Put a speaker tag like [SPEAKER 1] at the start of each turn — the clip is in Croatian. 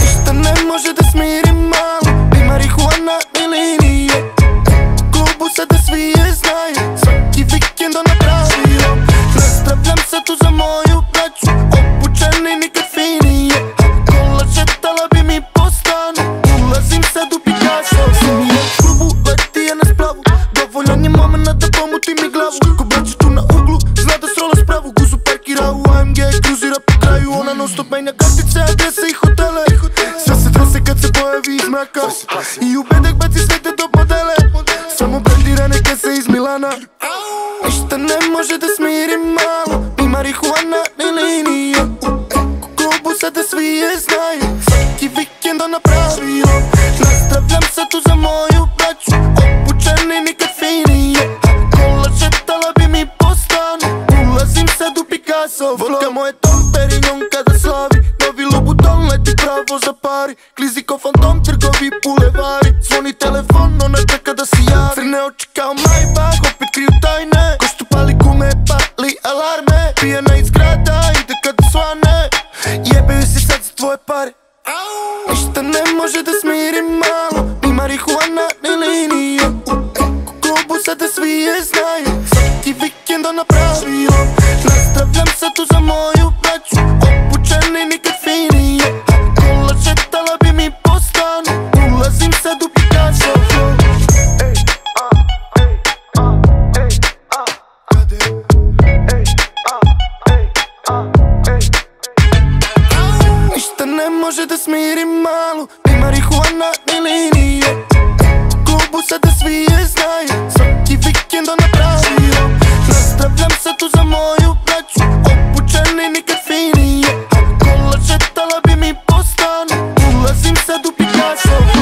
[SPEAKER 1] Ništa ne može da smiri malo, ni marihuana ni linije. U klubu sada svi je znaju, svaki vikend ona pravi lom. Nazdravljam se tu za moju braću, obučeni nikad finije. Kola šetala bi mi po stanu, ulazim sad u Picasso. Sinije u klubu, leti je na splavu, dovoljan je momena da pomuti mi glavu. Ko braći tu na uglu, zna da srola spravu. Guzu parkira u AMG, kruzira po kraju. Ona non stop menja kartice, adrese i hotele. Sve se trese kad se pojavi iz mraka i u bedek baci sve te top modele. Samo brandirane kese iz Milana. Ništa ne može da smiri malo, ni marihuana ni linije. U klubu sada svi je znaju, svaki vikend ona pravi lom. Nazdravljam se tu za moju braću, obučeni nikad finije. Kola šetala bi mi po stanu, ulazim sad u Picasso. Vodka moje Tom Perignon kada slavi, novi Louboutin leti pravo za pari. Klizi ko fantom, trgovi bulevari, zvoni telefon, ona čeka da se javi. Crne oči kao Maybach, opet kriju tajne, ko što pali gume, pali alarme. Pijana iz grada, ide kada svane, jebaju si sad za tvoje pare. Ništa ne može da smiri malo, ni marihuana ni linije. U klubu sada svi je znaju, svaki vikend ona pravi lom. Nazdravljam se tu za moju braću, obučeni nikad finije. Kola šetala bi mi po stanu, ulazim sad u Picasso. Ništa ne može da smiri malu, ni marihuana ni linije. U klubu sada svi je znaju, svaki vikend ona pravi lom. Nazdravljam se tu za moju braću, obučeni nikad finije. Kola šetala bi mi po stanu, ulazim sad u Picasso.